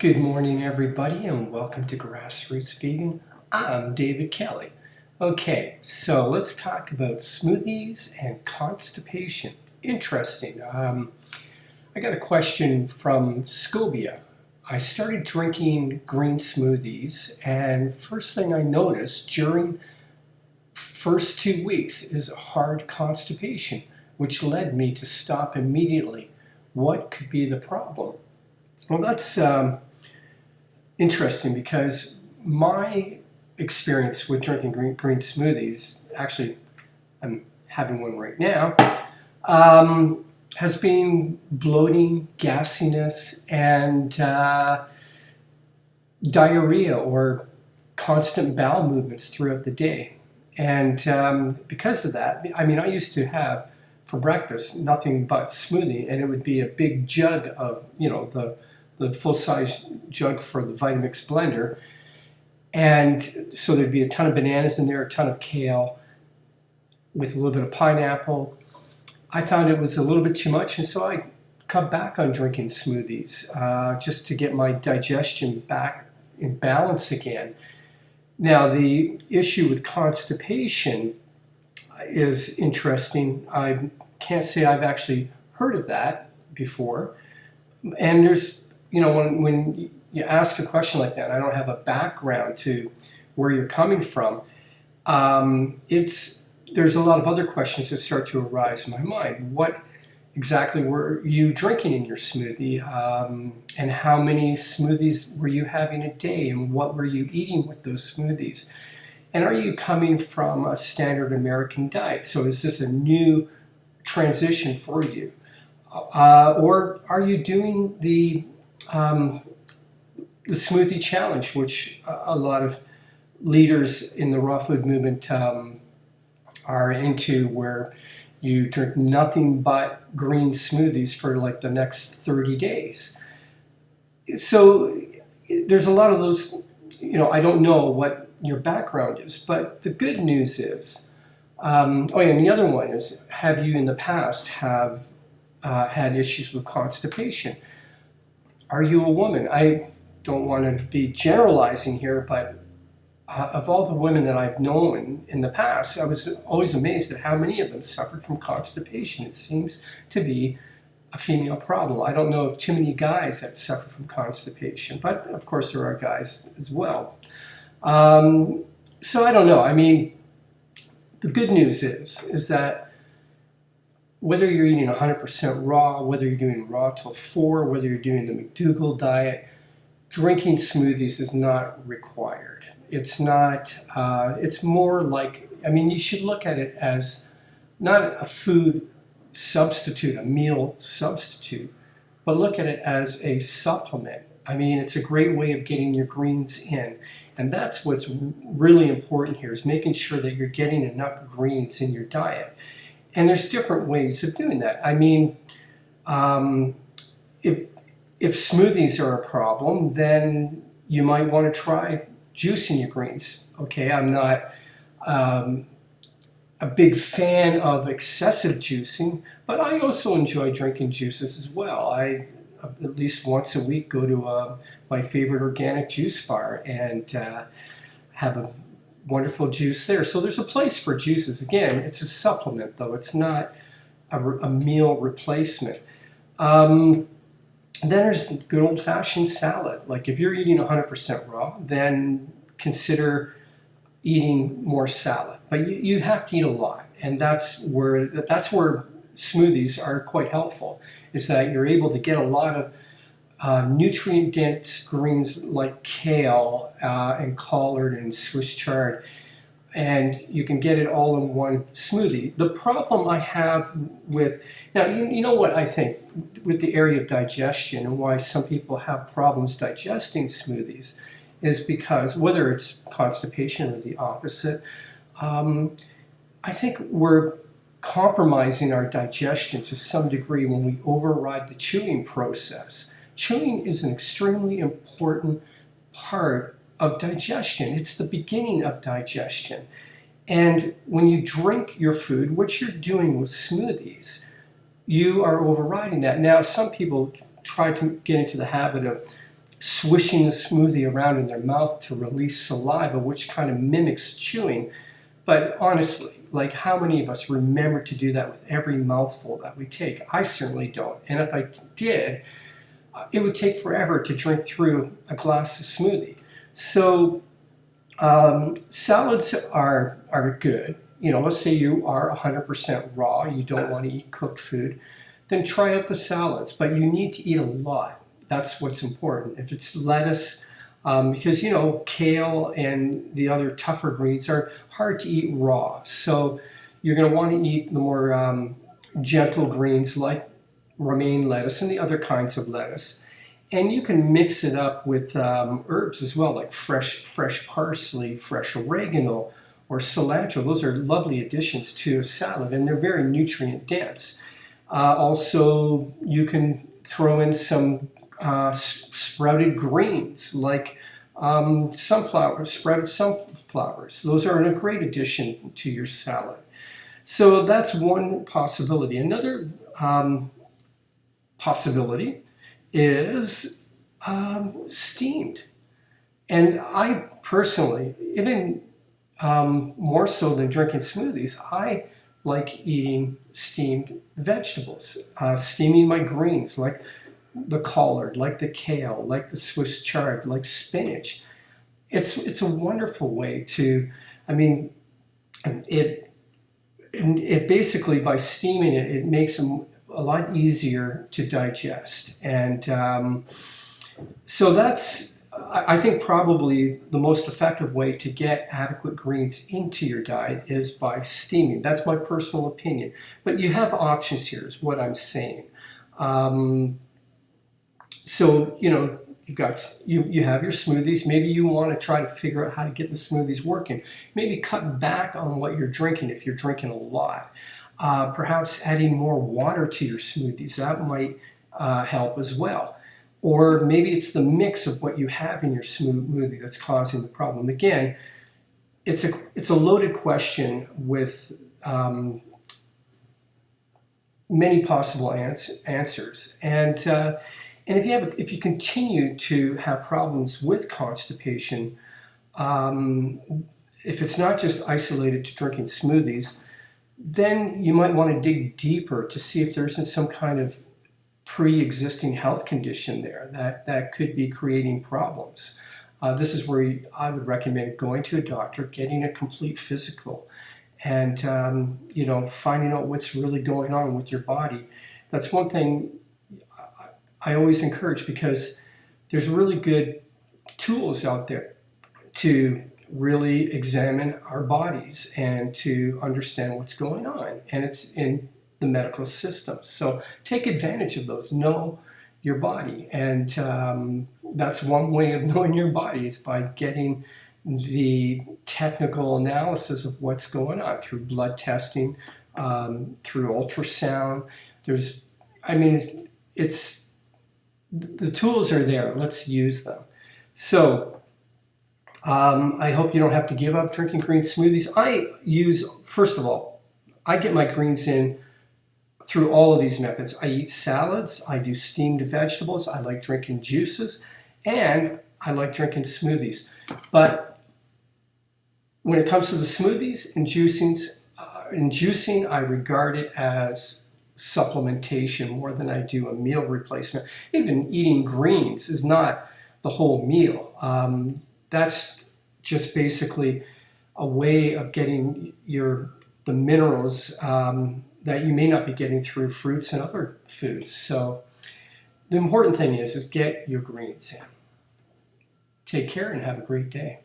Good morning, everybody, and welcome to Grassroots Vegan. I'm David Kelly. Okay, so let's talk about smoothies and constipation. Interesting. I got a question from Scobia. I started drinking green smoothies, and first thing I noticed during first 2 weeks is hard constipation, which led me to stop immediately. What could be the problem? Well, that's interesting because my experience with drinking green smoothies, actually I'm having one right now, has been bloating, gassiness, and diarrhea or constant bowel movements throughout the day. And because of that, I mean, I used to have for breakfast nothing but smoothie, and it would be a big jug of, the full-size jug for the Vitamix blender. And so there'd be a ton of bananas in there, a ton of kale, with a little bit of pineapple. I found it was a little bit too much, and so I cut back on drinking smoothies just to get my digestion back in balance again. Now, the issue with constipation is interesting. I can't say I've actually heard of that before. And there's, when you ask a question like that, I don't have a background to where you're coming from. There's a lot of other questions that start to arise in my mind. What exactly were you drinking in your smoothie? And how many smoothies were you having a day? And what were you eating with those smoothies? And are you coming from a standard American diet? So is this a new transition for you? Or are you doing the smoothie challenge, which a lot of leaders in the raw food movement are into, where you drink nothing but green smoothies for like the next 30 days. So there's a lot of those, I don't know what your background is, but the good news is, and the other one is, have you in the past had issues with constipation? Are you a woman? I don't want to be generalizing here, but of all the women that I've known in the past, I was always amazed at how many of them suffered from constipation. It seems to be a female problem. I don't know of too many guys that suffer from constipation, but of course there are guys as well. So I don't know. I mean, the good news is that whether you're eating 100% raw, whether you're doing raw till 4, whether you're doing the McDougall diet, drinking smoothies is not required. It's not, it's more like, you should look at it as not a food substitute, a meal substitute, but look at it as a supplement. It's a great way of getting your greens in. And that's what's really important here, is making sure that you're getting enough greens in your diet. And there's different ways of doing that. If smoothies are a problem, then you might want to try juicing your greens. Okay, I'm not a big fan of excessive juicing, but I also enjoy drinking juices as well. I at least once a week go to my favorite organic juice bar and have a wonderful juice there. So there's a place for juices. Again, it's a supplement, though. It's not a meal replacement. Then there's the good old-fashioned salad. Like if you're eating 100% raw, then consider eating more salad. But you have to eat a lot, and that's where smoothies are quite helpful, is that you're able to get a lot of nutrient-dense greens like kale and collard and Swiss chard, and you can get it all in one smoothie. The problem I have with, now you know what I think with the area of digestion and why some people have problems digesting smoothies is because, whether it's constipation or the opposite, I think we're compromising our digestion to some degree when we override the chewing process. Chewing is an extremely important part of digestion. It's the beginning of digestion. And when you drink your food, which you're doing with smoothies, you are overriding that. Now, some people try to get into the habit of swishing the smoothie around in their mouth to release saliva, which kind of mimics chewing. But honestly, like, how many of us remember to do that with every mouthful that we take? I certainly don't. And if I did, it would take forever to drink through a glass of smoothie. So salads are good. Let's say you are 100% raw, you don't want to eat cooked food, then try out the salads. But you need to eat a lot. That's what's important. If it's lettuce, because kale and the other tougher greens are hard to eat raw. So you're going to want to eat the more gentle greens like romaine lettuce and the other kinds of lettuce. And you can mix it up with herbs as well, like fresh parsley, fresh oregano, or cilantro. Those are lovely additions to a salad, and they're very nutrient dense. Also, you can throw in some sprouted greens like sprouted sunflowers. Those are a great addition to your salad. So that's one possibility. Another possibility is steamed. And I personally, even more so than drinking smoothies, I like eating steamed vegetables, steaming my greens like the collard, like the kale, like the Swiss chard, like spinach. It's a wonderful way to, it basically, by steaming it, it makes them a lot easier to digest. And so that's, I think, probably the most effective way to get adequate greens into your diet is by steaming. That's my personal opinion. But you have options here, is what I'm saying. So, you have your smoothies. Maybe you want to try to figure out how to get the smoothies working. Maybe cut back on what you're drinking if you're drinking a lot. Perhaps adding more water to your smoothies. That might help as well. Or maybe it's the mix of what you have in your smoothie that's causing the problem. Again, it's a loaded question with many possible answers. And if you continue to have problems with constipation, if it's not just isolated to drinking smoothies, then you might want to dig deeper to see if there isn't some kind of pre-existing health condition there that could be creating problems. This is where I would recommend going to a doctor, getting a complete physical, and finding out what's really going on with your body. That's one thing I always encourage, because there's really good tools out there to really examine our bodies and to understand what's going on. And it's in the medical system. So take advantage of those. Know your body. And that's one way of knowing your body, is by getting the technical analysis of what's going on through blood testing, through ultrasound. The tools are there. Let's use them. So I hope you don't have to give up drinking green smoothies. First of all, I get my greens in through all of these methods. I eat salads, I do steamed vegetables, I like drinking juices, and I like drinking smoothies. But when it comes to the smoothies and juicing, I regard it as supplementation more than I do a meal replacement. Even eating greens is not the whole meal. That's just basically a way of getting the minerals that you may not be getting through fruits and other foods. So the important thing is get your greens in. Take care and have a great day.